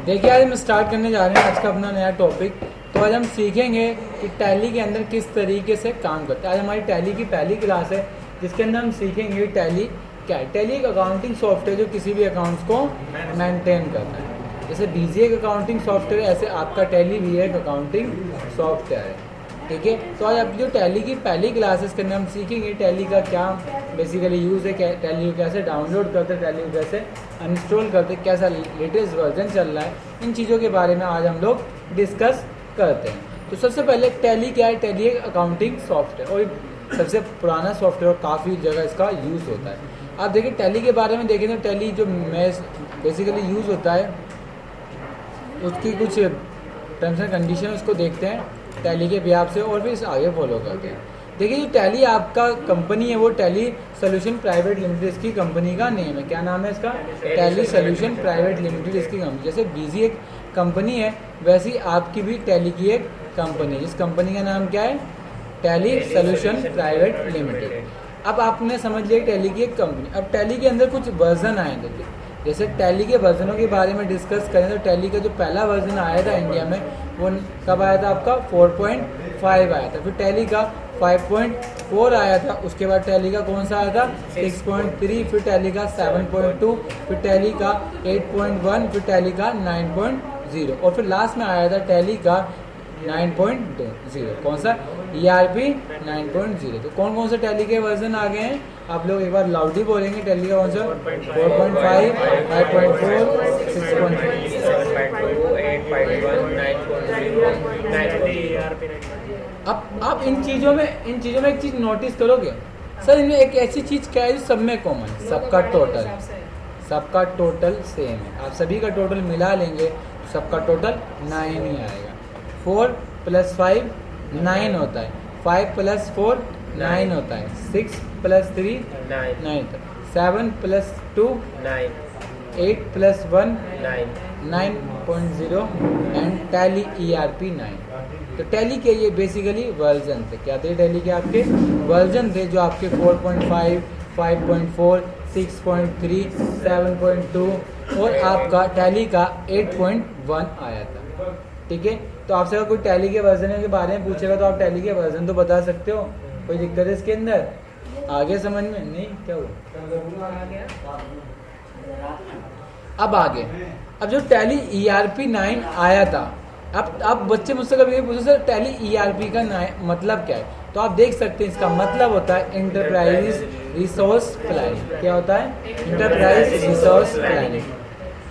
देखिए आज हम स्टार्ट करने जा रहे हैं आज का अपना नया टॉपिक। तो आज हम सीखेंगे कि टैली के अंदर किस तरीके से काम करता है। आज हमारी टैली की पहली क्लास है जिसके अंदर हम सीखेंगे टैली क्या है। टैली एक अकाउंटिंग सॉफ्टवेयर जो किसी भी अकाउंट्स को मेंटेन करता है। जैसे बीजी एक अकाउंटिंग सॉफ्टवेयर ऐसे आपका टैली भी एक अकाउंटिंग सॉफ्टवेयर है। ठीक है, तो आज आप जो टैली की पहली क्लासेस के अंदर हम सीखेंगे टैली का क्या बेसिकली यूज़ है, टैली को कैसे डाउनलोड करते हैं, टैली को कैसे अनइंस्टॉल करते हैं, कैसा लेटेस्ट वर्जन चल रहा है, इन चीज़ों के बारे में आज हम लोग डिस्कस करते हैं। तो सबसे पहले टैली क्या है। टैली एक अकाउंटिंग सॉफ्टवेयर और सबसे पुराना सॉफ्टवेयर और काफ़ी जगह इसका यूज़ होता है। आप देखिए टैली के बारे में देखें तो टैली जो बेसिकली यूज़ होता है उसकी कुछ टर्म्स एंड कंडीशन उसको देखते हैं टैली के व्याप से और फिर आगे फॉलो करते हैं। देखिए जो टैली आपका कंपनी है वो टैली सोल्यूशन प्राइवेट लिमिटेड इसकी कंपनी का नेम है। क्या नाम है इसका? टैली सोल्यूशन प्राइवेट लिमिटेड इसकी कंपनी। जैसे बीजी एक कंपनी है वैसी आपकी भी टैली की एक कंपनी है। इस कंपनी का नाम क्या है? Tally solution private limited. अब आपने समझ लिया टैली की एक कंपनी। अब टैली के अंदर कुछ वर्जन आए थे। जैसे टैली के वर्जनों के बारे में डिस्कस करें तो टैली का जो पहला वर्जन आया था इंडिया में वो कब आया था? आपका 4.5 आया था। फिर टैली का 5.4 आया था। उसके बाद टैली का कौन सा आया था? 6.3। फिर टैली का 7.2। फिर टैली का 8.1। फिर टैली का 9.0 और फिर लास्ट में आया था टैली का 9.0। कौन सा? ERP 9.0। तो कौन कौन से टैली के वर्जन आ गए हैं आप लोग एक बार लाउडली बोलेंगे। टैली का कौन सा? 4.5, 5.4, 6.3। अब आप इन चीज़ों में एक चीज़ नोटिस करोगे सर, इनमें एक ऐसी चीज़ क्या है जो सब में कॉमन है। सबका टोटल सेम है। आप सभी का टोटल मिला लेंगे सबका टोटल 9 ही आएगा। 4 + 5 9 होता है। 5 + 4 9 होता है। 6 + 3 9 होता है। 7 + 2 9, 8 + 1 9.0 एंड टैली ERP 9। तो टैली के ये बेसिकली वर्जन थे। क्या थे? टैली के आपके वर्जन थे जो आपके 4.5, 5.4, 6.3, 7.2 और आपका टैली का 8.1 आया था। ठीक है, तो आपसे अगर कोई टैली के वर्जन के बारे में पूछेगा तो आप टैली के वर्जन तो बता सकते हो। कोई दिक्कत है इसके अंदर? आगे समझ में नहीं क्या हुआ? अब आगे अब जो टैली ERP 9 आया था, अब बच्चे मुझसे कभी पूछो सर टैली ERP का मतलब क्या है, तो आप देख सकते हैं इसका मतलब होता है इंटरप्राइज रिसोर्स प्लानिंग। क्या होता है? Enterprise resource planning.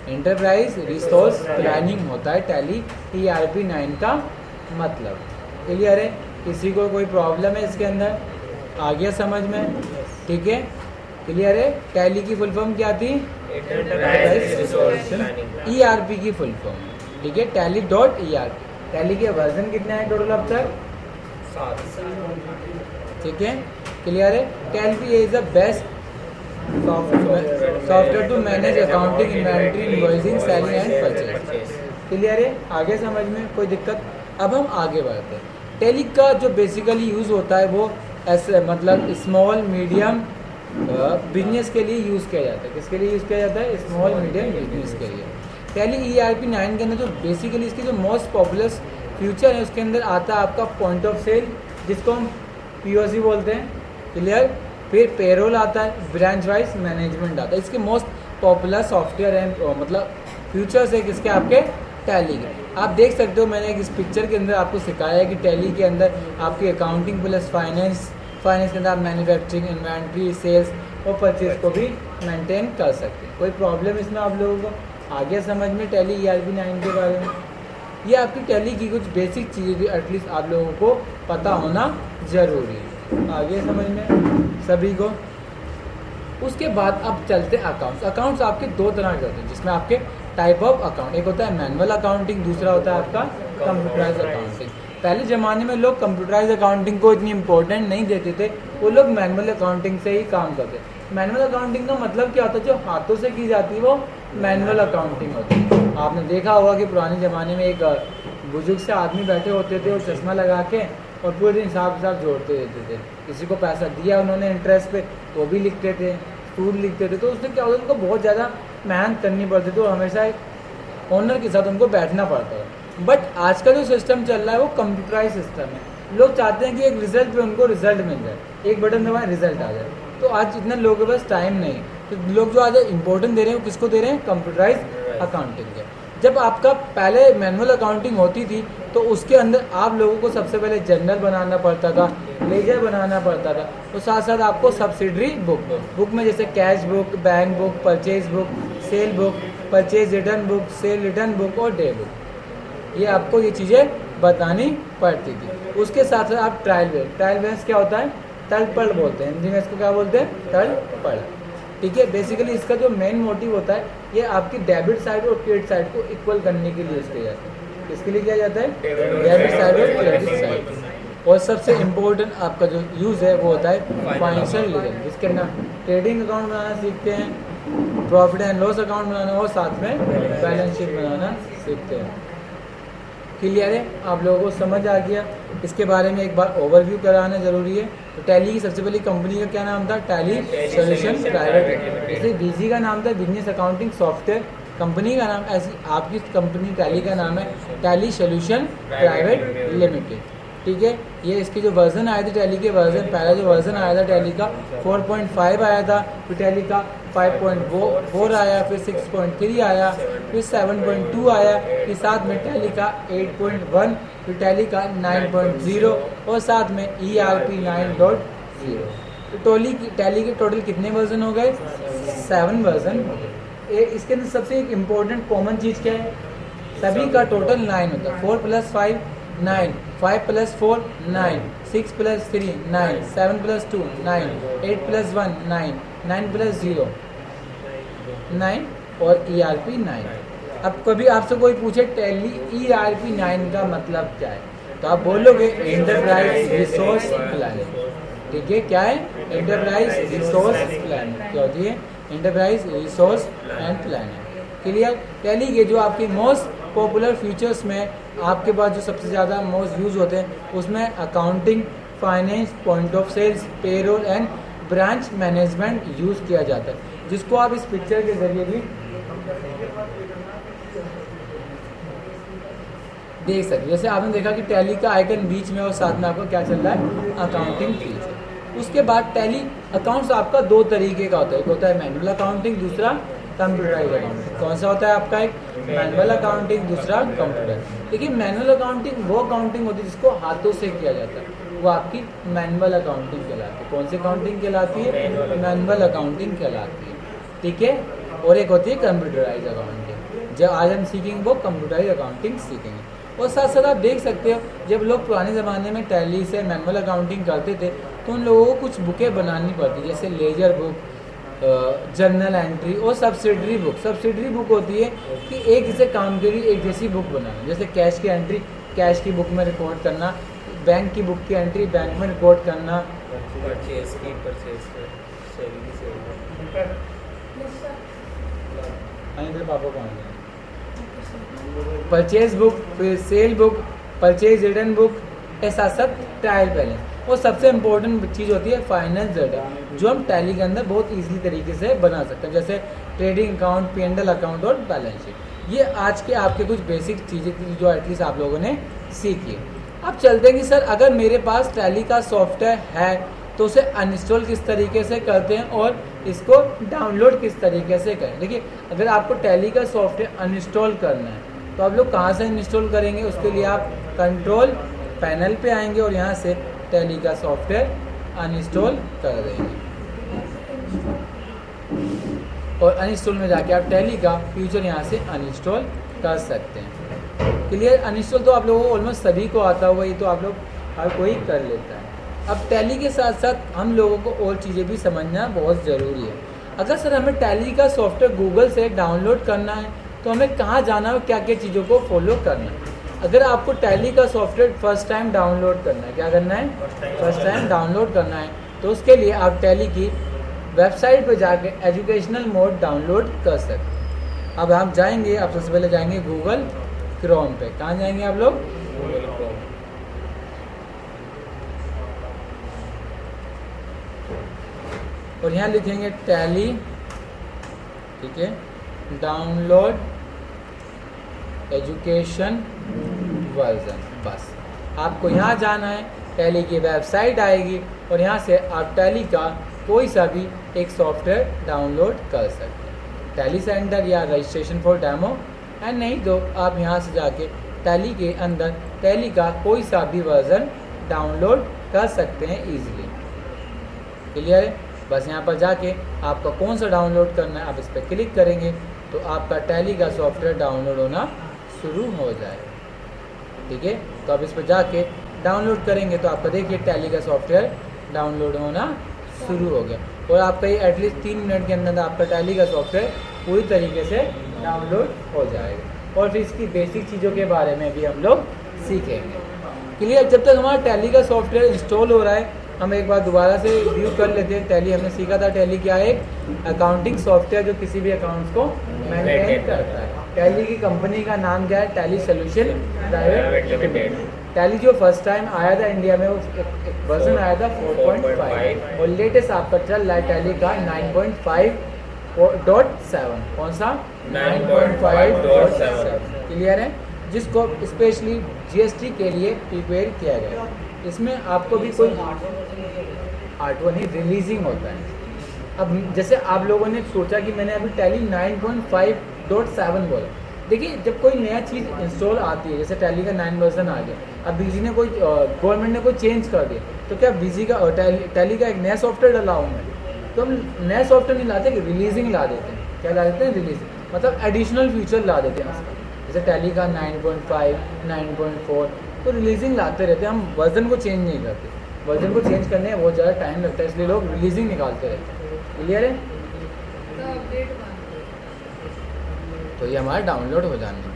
Enterprise resource planning होता है टैली ERP 9 का मतलब। क्लियर है? किसी को कोई प्रॉब्लम है इसके अंदर? आ गया समझ में? ठीक है, क्लियर है? टैली की फुल फॉर्म क्या थी? Enterprise resource planning. ERP की फुल फॉर्म। ठीक है, टैली.ERP। टैली के वर्जन कितने हैं टोटल अब तक? 7। ठीक है, क्लियर है? Tally is the best software to manage accounting, inventory, invoicing, selling and purchase. Clear है? आगे समझ में कोई दिक्कत? अब हम आगे बढ़ते हैं। टैली का जो बेसिकली यूज़ होता है वो ऐसे मतलब स्मॉल मीडियम बिजनेस के लिए यूज़ किया जाता है। किसके लिए यूज़ किया जाता है? स्मॉल मीडियम बिजनेस के लिए। टैली ERP 9 के अंदर जो बेसिकली इसकी जो मोस्ट पॉपुलर फीचर है उसके अंदर आता है आपका पॉइंट ऑफ सेल जिसको हम POC बोलते हैं। क्लियर? फिर पेरोल आता है, ब्रांच वाइज मैनेजमेंट आता है। इसके मोस्ट पॉपुलर सॉफ्टवेयर हैं मतलब फ्यूचर्स है किसके? आपके टैली के। आप देख सकते हो मैंने इस पिक्चर के अंदर आपको सिखाया है कि टैली के अंदर आपकी अकाउंटिंग प्लस फाइनेंस के अंदर आप मैन्युफैक्चरिंग, इन्वेंट्री, सेल्स और परचेज को भी मेंटेन कर सकते हैं। कोई प्रॉब्लम इसमें आप लोगों को? आगे समझ में टैली ERP 9 के बारे में? ये आपकी टैली की कुछ बेसिक चीज़ें भी एटलीस्ट आप लोगों को पता होना ज़रूरी है। आगे समझ में सभी को? उसके बाद अब चलते हैं अकाउंट्स। अकाउंट्स आपके दो तरह के होते हैं जिसमें आपके टाइप ऑफ अकाउंट, एक होता है मैनुअल अकाउंटिंग, दूसरा होता है आपका कंप्यूटराइज अकाउंटिंग। पहले ज़माने में लोग कंप्यूटराइज अकाउंटिंग को इतनी इंपॉर्टेंट नहीं देते थे, वो लोग मैनुअल अकाउंटिंग से ही काम करते। मैनुअल अकाउंटिंग का मतलब क्या होता है? जो हाथों से की जाती है वो मैनुअल अकाउंटिंग होती है। आपने देखा होगा कि पुराने ज़माने में एक बुजुर्ग से आदमी बैठे होते थे और चश्मा लगा के और पूरे दिन हिसाब जोड़ते रहते थे। किसी को पैसा दिया उन्होंने इंटरेस्ट पे तो भी लिखते थे, सूद लिखते थे। तो उससे क्या होता है? उनको बहुत ज़्यादा मेहनत करनी पड़ती थी। तो हमेशा ओनर के साथ उनको बैठना पड़ता था। बट आज का जो सिस्टम चल रहा है वो कंप्यूटराइज सिस्टम है। लोग चाहते हैं कि एक रिजल्ट पे उनको रिजल्ट मिल जाए, एक बटन दबाएं रिजल्ट आ जाए। तो आज इतने लोगों के पास टाइम नहीं, तो लोग जो आज इम्पोर्टेंट दे रहे हैं वो किसको दे रहे हैं? कंप्यूटराइज अकाउंटिंग के। जब आपका पहले मैनुअल अकाउंटिंग होती थी तो उसके अंदर आप लोगों को सबसे पहले जर्नल बनाना पड़ता था, लेजर बनाना पड़ता था, तो साथ साथ आपको सब्सिडरी बुक में जैसे cash book, bank book, purchase book, cell book, purchase return book, cell return book और डे बुक, ये आपको ये चीज़ें बतानी पड़ती थी। उसके साथ साथ आप ट्रायल बैलेंस क्या होता है? तल पढ़ बोलते हैं हिंदी में, इसको क्या बोलते हैं? तल पढ़। ठीक है, बेसिकली इसका जो मेन मोटिव होता है ये आपकी डेबिट साइड और क्रेडिट साइड को इक्वल करने के लिए किया जाता है। किसके लिए किया जाता है? डेबिट साइड और क्रेडिट साइड। और सबसे इम्पोर्टेंट आपका जो यूज़ है वो होता है फाइनेंशियल लीगल, जिसके अंदर ट्रेडिंग अकाउंट बनाना सीखते हैं, प्रॉफिट एंड लॉस अकाउंट बनाना और साथ में बैलेंस शीट बनाना सीखते हैं। क्लियर है? आप लोगों को समझ आ गया? इसके बारे में एक बार ओवरव्यू कराना ज़रूरी है। तो टैली की सबसे पहली कंपनी का क्या नाम था? Tally solution private limited. जैसे बीजी का नाम था बिजनेस अकाउंटिंग सॉफ्टवेयर, कंपनी का नाम ऐसी आपकी कंपनी टैली का नाम है टैली सॉल्यूशन प्राइवेट लिमिटेड। ठीक है, ये इसके जो वर्जन आए थे टैली के वर्जन, पहला जो वर्जन आया था टैली का 4.5 आया था, फिर टैली का 5.4 आया, फिर 6.3 आया, फिर 7.2 आया, फिर साथ में टैली का 8.1, फिर टैली का 9.0 और साथ में ERP 9.0। तो टैली के टोटल कितने वर्जन हो गए? 7 वर्जन हो गए। इसके अंदर सबसे एक इम्पोर्टेंट कॉमन चीज़ क्या है? सभी का टोटल 9 होता है। 4 + 5 9, 5 + 4 9, 6 + 3 9, 7 + 2 9, 8 + 1 9, 9 + 0 9 और ERP 9। अब कभी आपसे कोई पूछे टैली ERP 9 का मतलब क्या है, तो आप बोलोगे एंटरप्राइज रिसोर्स प्लानिंग। ठीक है, क्या है? Enterprise resource planning. क्या होती है? Enterprise resource and planning. Clear? Tally के जो आपके मोस्ट पॉपुलर फीचर्स में आपके पास जो सबसे ज़्यादा मोस्ट यूज़ होते हैं उसमें accounting, finance, point of sales, payroll and branch management use किया जाता है, जिसको आप इस पिक्चर के जरिए भी देख सकते। जैसे आपने देखा कि टैली का आइकन बीच में और साथ में आपका क्या चल रहा है? Accounting feature. उसके बाद टैली अकाउंट्स आपका 2 तरीके का होता है, एक होता है मैनुअल अकाउंटिंग, दूसरा कंप्यूटराइज अकाउंटिंग। कौन सा होता है आपका? एक मैनुअल अकाउंटिंग, दूसरा कंप्यूटर। देखिए मैनुअल अकाउंटिंग वो अकाउंटिंग होती है जिसको हाथों से किया जाता है, वो आपकी मैनुअल अकाउंटिंग कहलाती है। कौन सी अकाउंटिंग कहलाती है? मैनुअल अकाउंटिंग कहलाती है। ठीक है, और एक होती है कंप्यूटराइज अकाउंटिंग। जब आज हम सीखेंगे वो कंप्यूटराइज अकाउंटिंग सीखेंगे। और साथ साथ आप देख सकते हो जब लोग पुराने ज़माने में टैली से मैनुअल अकाउंटिंग करते थे तो उन लोगों को कुछ बुकें बनानी पड़ती, जैसे लेजर बुक, जर्नल एंट्री और सब्सिडरी बुक। सब्सिडरी बुक होती है कि एक जैसे काम के लिए एक जैसी बुक बनाना, जैसे कैश की एंट्री कैश की बुक में रिकॉर्ड करना, बैंक की बुक की एंट्री बैंक में रिकॉर्ड करना, परचेज की परचेज सेल की सेल। पापा कौन है? परचेज बुक, फिर cell book, purchase return book, ऐसा सब ट्रायल बैलेंस। और सबसे इम्पोर्टेंट चीज़ होती है फाइनेंस डाटा, जो हम टैली के अंदर बहुत इजीली तरीके से बना सकते हैं, जैसे ट्रेडिंग अकाउंट, P&L अकाउंट और बैलेंस शीट। ये आज के आपके कुछ बेसिक चीज़ें थी जो एटलीस्ट आप लोगों ने सीखी। अब चलते हैं कि सर अगर मेरे पास टैली का सॉफ्टवेयर है तो उसे अनइंस्टॉल किस तरीके से करते हैं और इसको डाउनलोड किस तरीके से करें। देखिए अगर आपको टैली का सॉफ्टवेयर अनइंस्टॉल करना है तो आप लोग कहाँ से इंस्टॉल करेंगे? उसके लिए आप कंट्रोल पैनल पे आएंगे और यहाँ से टैली का सॉफ्टवेयर अनइंस्टॉल कर देंगे और अनइंस्टॉल में जाके आप टैली का फ्यूचर यहाँ से अनइंस्टॉल कर सकते हैं। क्लियर? अनइंस्टॉल तो आप लोगों को ऑलमोस्ट सभी को आता होगा, ये तो आप लोग हर कोई कर लेता है। अब टैली के साथ साथ हम लोगों को और चीज़ें भी समझना बहुत ज़रूरी है। अगर सर हमें टैली का सॉफ्टवेयर गूगल से डाउनलोड करना है तो हमें कहाँ जाना है और क्या क्या चीज़ों को फॉलो करना है? अगर आपको टैली का सॉफ्टवेयर फर्स्ट टाइम डाउनलोड करना है, क्या करना है? फर्स्ट टाइम डाउनलोड करना है, तो उसके लिए आप टैली की वेबसाइट पर जाके एजुकेशनल मोड डाउनलोड कर सकते हैं। अब आप जाएंगे, आप सबसे पहले जाएंगे गूगल क्रोम पे। कहाँ जाएंगे आप लोग? Google Chrome. और यहाँ लिखेंगे टैली, ठीक है, डाउनलोड एजुकेशन वर्जन। बस आपको यहाँ जाना है, टैली की वेबसाइट आएगी और यहाँ से आप टैली का कोई सा भी एक सॉफ्टवेयर डाउनलोड कर सकते हैं, टैली सेंटर या रजिस्ट्रेशन फॉर डेमो। एंड नहीं तो आप यहाँ से जाके टैली के अंदर टैली का कोई सा भी वर्जन डाउनलोड कर सकते हैं ईजिली। क्लियर है? बस यहाँ पर जाके आपका कौन सा डाउनलोड करना है आप इस पर क्लिक करेंगे तो आपका टैली का सॉफ्टवेयर डाउनलोड होना शुरू हो जाएगा। ठीक है, तो आप इस पर जाके डाउनलोड करेंगे तो आपका देखिए टैली का सॉफ्टवेयर डाउनलोड होना शुरू हो गया और आपका ये एटलीस्ट 3 मिनट के अंदर आपका टैली का सॉफ्टवेयर पूरी तरीके से डाउनलोड हो जाएगा। और फिर इसकी बेसिक चीज़ों के बारे में भी हम लोग सीखेंगे। क्लियर? जब तक हमारा टैली का सॉफ्टवेयर इंस्टॉल हो रहा है हम एक बार दोबारा से रिव्यू कर लेते हैं। टैली हमने सीखा था, टैली क्या है? एक अकाउंटिंग सॉफ्टवेयर जो किसी भी अकाउंट्स को मेंटेन करता है। टैली की कंपनी का नाम क्या है? Tally solution private limited. Tally जो फर्स्ट टाइम आया था इंडिया में उस एक वर्जन आया था 4.5 और लेटेस्ट आपका चल रहा है टैली का 9.5.7। कौन सा? 9.5.7। क्लियर है? जिसको स्पेशली जीएसटी के लिए प्रिपेयर किया गया। इसमें आपको भी कोई आर्टवर्क नहीं, रिलीजिंग होता है। अब जैसे आप लोगों ने सोचा कि मैंने अभी टैली 9.5.7 बोला, देखिए जब कोई नया चीज़ इंस्टॉल आती है, जैसे टैली का 9 वर्जन आ गया, अब बीजी ने कोई गवर्नमेंट ने कोई चेंज कर दिया तो क्या बीजी का टैली का एक नया सॉफ्टवेयर डला हूँ मैं, तो हम नया सॉफ्टवेयर नहीं लाते, रिलीजिंग ला देते हैं। क्या ला देते हैं? रिलीजिंग, मतलब एडिशनल फीचर ला देते हैं उसका। जैसे टैली का 9.5, 9.4 तो रिलीजिंग लाते रहते हैं, हम वर्जन को चेंज नहीं करते। वर्जन को चेंज करने में बहुत ज़्यादा टाइम लगता है, इसलिए लोग रिलीजिंग निकालते रहते हैं। क्लियर है? तो ये हमारा डाउनलोड हो जाने के लिए।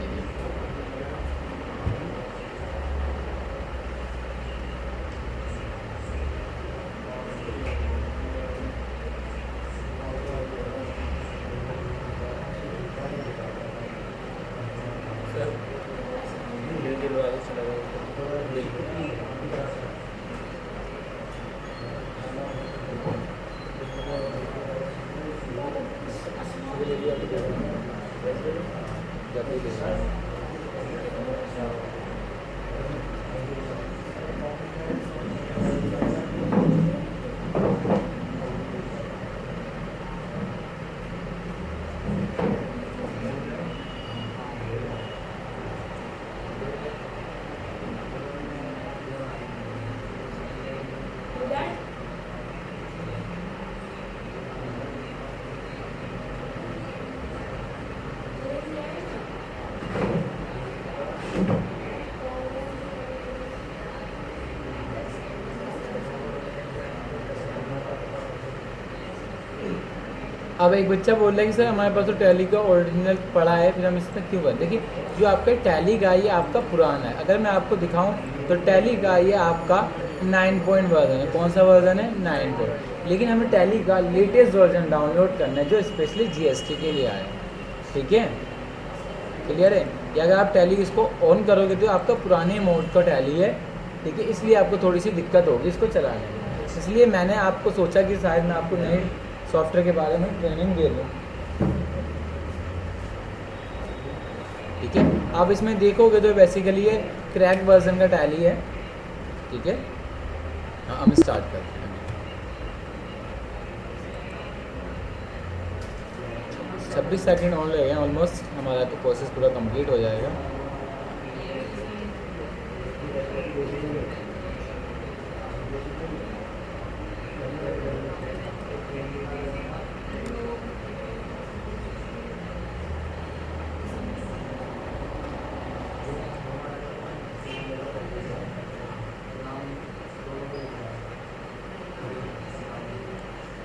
अब एक बच्चा बोल रहा है कि सर हमारे पास तो टैली का ओरिजिनल पड़ा है, फिर हम इसमें क्यों करें? देखिए जो आपका टैली का ये आपका पुराना है। अगर मैं आपको दिखाऊं तो टैली का ये आपका 9 पॉइंट वर्जन है। कौन सा वर्जन है? 9 पॉइंट। लेकिन हमें टैली का लेटेस्ट वर्जन डाउनलोड करना है जो स्पेशली जीएसटी के लिए आया है। ठीक है, क्लियर है? या अगर आप टैली इसको ऑन करोगे तो आपका पुराने मोड का टैली है, ठीक है, इसलिए आपको थोड़ी सी दिक्कत होगी इसको चलाने में। इसलिए मैंने आपको सोचा कि शायद मैं आपको नए सॉफ्टवेयर के बारे में ट्रेनिंग दे दूँ। ठीक है, आप इसमें देखोगे तो बेसिकली ये क्रैक वर्जन का टैली है। ठीक है, हाँ हम स्टार्ट करते हैं। 26 सेकंड और लगेगा, ऑलमोस्ट हमारा तो प्रोसेस पूरा कंप्लीट हो जाएगा।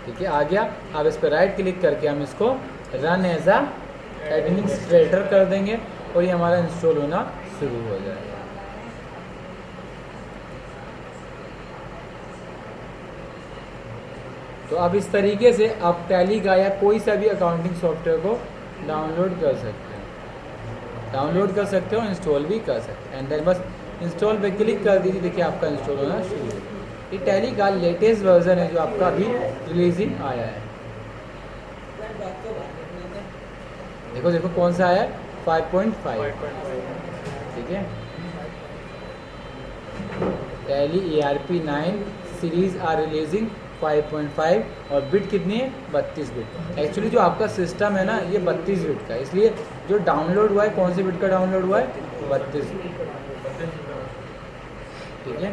ठीक है, आ गया। अब इस पर राइट क्लिक करके हम इसको रन एज अ एडमिनिस्ट्रेटर कर देंगे और ये हमारा इंस्टॉल होना शुरू हो जाएगा। तो अब इस तरीके से आप टैली का या कोई सा भी अकाउंटिंग सॉफ्टवेयर को डाउनलोड कर सकते हो, इंस्टॉल भी कर सकते हैं। एंड देन बस इंस्टॉल पे क्लिक कर दीजिए, देखिए आपका इंस्टॉल होना शुरू हो गया। ये टैली का लेटेस्ट वर्जन है जो आपका अभी रिलीजिंग आया है। देखो कौन सा आया है? 5.5, ठीक है। Tally ERP9 series are releasing 5.5 और बिट कितनी है 32 बिट। एक्चुअली जो आपका सिस्टम है ना ये 32 बिट का, इसलिए जो डाउनलोड हुआ है कौन से बिट का डाउनलोड हुआ है 32 बिट, ठीक है।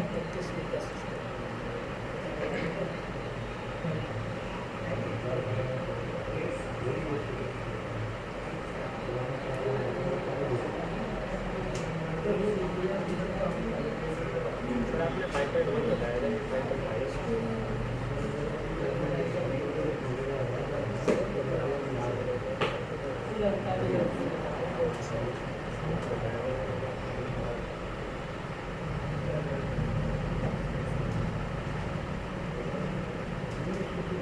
आपने 5.1 बताया था, 5.5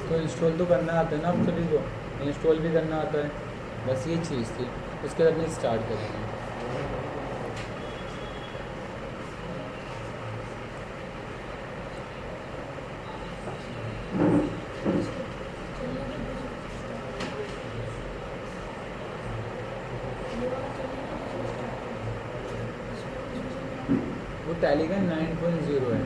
तो इंस्टॉल तो करना आता है ना आप सभी को, इंस्टॉल भी करना आता है, बस ये चीज़ थी। उसके बाद में स्टार्ट करेंगे। वो टैली का 9.0 है।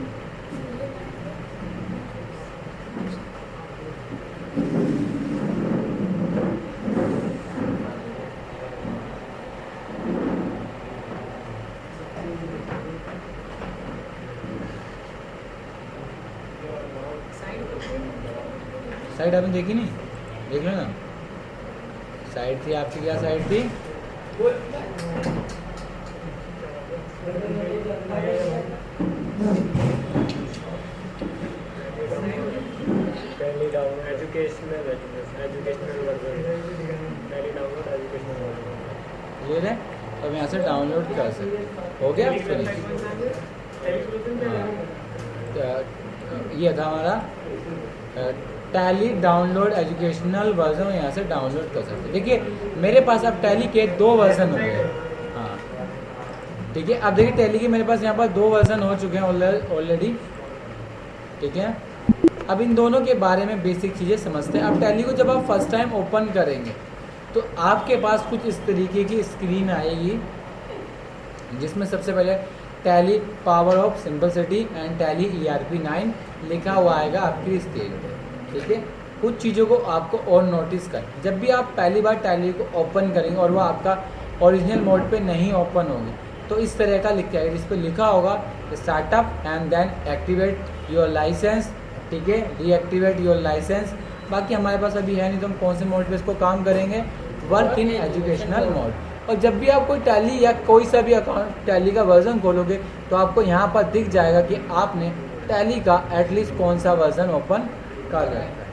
साइड आपने देखी नहीं, देख लो ना। साइड थी आपकी, क्या साइड थी? पहली डाउनलोड एजुकेशनल वर्जन, पहली डाउनलोड एजुकेशनल वर्जन। क्लियर है? तो अब यहाँ से डाउनलोड कर सकते हो गया। ये था हमारा टैली डाउनलोड एजुकेशनल वर्जन, यहाँ से डाउनलोड कर सकते हैं। देखिए मेरे पास अब टैली के 2 वर्जन हो गए। हाँ ठीक है, अब देखिए टैली के मेरे पास यहाँ पर 2 वर्जन हो चुके हैं ऑलरेडी, ठीक है। अब इन दोनों के बारे में बेसिक चीज़ें समझते हैं। अब टैली को जब आप फर्स्ट टाइम ओपन करेंगे तो आपके पास कुछ इस तरीके की स्क्रीन आएगी, जिसमें सबसे पहले tally power of simplicity and tally ERP9 लिखा हुआ आएगा आपकी स्क्रीन पे, ठीक है। कुछ चीज़ों को आपको और नोटिस कर, जब भी आप पहली बार टैली को ओपन करेंगे और वो आपका ओरिजिनल मोड पे नहीं ओपन होगी तो इस तरह का लिख के आएगा, जिस पर लिखा होगा startup and then activate your licence, ठीक है, डीएक्टिवेट योर लाइसेंस। बाकी हमारे पास अभी है नहीं तो हम कौन से मोड पे इसको काम करेंगे, वर्क इन एजुकेशनल मोड। और जब भी आप कोई टैली या कोई सा भी अकाउंट टैली का वर्जन खोलोगे तो आपको यहाँ पर दिख जाएगा कि आपने टैली का एटलीस्ट कौन सा वर्जन ओपन कर रखा है।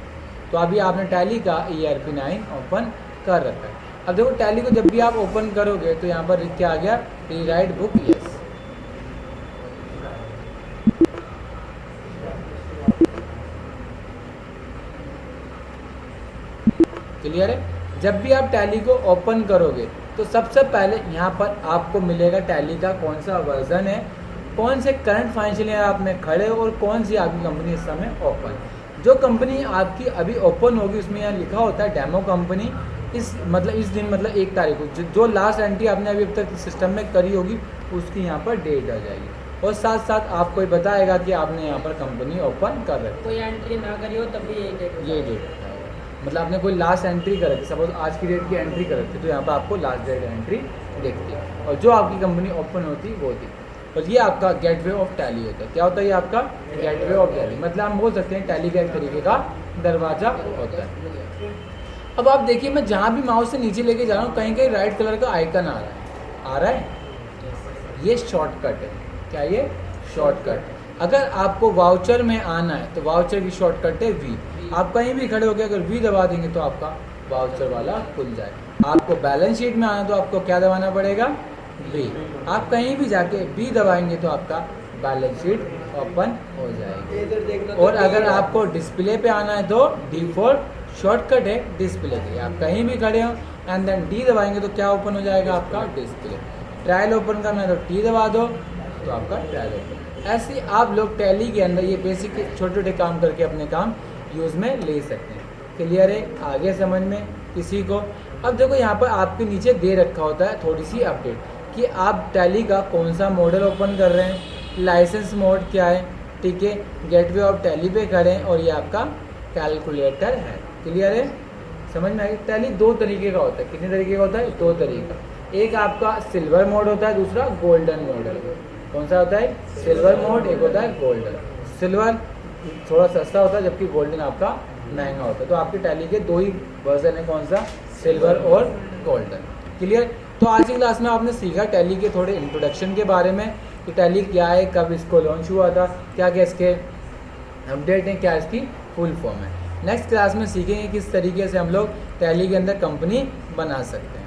तो अभी आपने टैली का ERP9 ओपन कर रखा है। अब देखो टैली को जब भी आप ओपन करोगे तो यहाँ पर लिख के आ गया रीराइट बुक यस। क्लियर है? जब भी आप टैली को ओपन करोगे तो सबसे पहले यहाँ पर आपको मिलेगा टैली का कौन सा वर्जन है, कौन से करंट फाइनेंशियल ईयर आप में खड़े हो और कौन सी आपकी कंपनी इस समय ओपन। जो कंपनी आपकी अभी ओपन होगी उसमें यहाँ लिखा होता है डेमो कंपनी। इस दिन 1 तारीख को जो लास्ट एंट्री आपने अभी अब तक सिस्टम में करी होगी उसकी यहाँ पर डेट आ जाएगी और साथ साथ आपको बताएगा कि आपने यहाँ पर कंपनी ओपन कर रखी। कोई एंट्री ना करी हो तब भी ये डेट मतलब आपने कोई लास्ट एंट्री कर रखी, सपोज आज की डेट की एंट्री कर रखी तो यहाँ पर आपको लास्ट डेट एंट्री दिखती है और जो आपकी कंपनी ओपन होती वो थी। और ये आपका गेटवे ऑफ टैली होता है। क्या होता है ये आपका गेटवे ऑफ टैली, मतलब हम बोल सकते हैं टैली का एक तरीके का दरवाजा होता है। अब आप देखिए मैं जहाँ भी माउस से नीचे लेके जा रहा हूँ कहीं कहीं राइट कलर का आइकन आ रहा है, ये शॉर्टकट है। क्या ये शॉर्टकट? अगर आपको वाउचर में आना है तो वाउचर की शॉर्टकट है V। आप कहीं भी खड़े होकर अगर V दबा देंगे तो आपका वाउचर वाला खुल जाए। आपको बैलेंस शीट में आना तो आपको क्या दबाना पड़ेगा, V। आप कहीं भी जाके V दबाएंगे तो आपका बैलेंस शीट ओपन हो जाएगी। और अगर आपको डिस्प्ले पे आना है तो D4 शॉर्टकट है डिस्प्ले के। आप कहीं भी खड़े हो एंड देन D दबाएंगे तो क्या ओपन हो जाएगा आपका डिस्प्ले। ट्रायल ओपन करना है तो T दबा दो तो आपका ट्रायल ओपन। ऐसे आप लोग टैली के अंदर ये बेसिक छोटे छोटे काम करके अपने काम यूज़ में ले सकते हैं। क्लियर है? आगे समझ में किसी को अब देखो यहाँ पर आपके नीचे दे रखा होता है थोड़ी सी अपडेट कि आप टैली का कौन सा मॉडल ओपन कर रहे हैं, लाइसेंस मोड क्या है, ठीक है, गेटवे ऑफ टैली पे करें और ये आपका कैलकुलेटर है। क्लियर है, समझ में आएगी। टैली दो तरीके का होता है, कितने तरीके का होता है, दो तरीके का। एक आपका सिल्वर मोड होता है, दूसरा गोल्डन मोड है। कौन सा होता है, सिल्वर मोड, एक होता है गोल्डन। सिल्वर थोड़ा सस्ता होता है जबकि गोल्डन आपका महंगा होता है। तो आपकी टैली के दो ही वर्जन है, कौन सा, सिल्वर और गोल्डन। क्लियर। तो आज की क्लास में आपने सीखा टैली के थोड़े इंट्रोडक्शन के बारे में कि टैली क्या है, कब इसको लॉन्च हुआ था, क्या क्या इसके अपडेट हैं, क्या इसकी फुल फॉर्म है। नेक्स्ट क्लास में सीखेंगे किस तरीके से हम लोग टैली के अंदर कंपनी बना सकते हैं।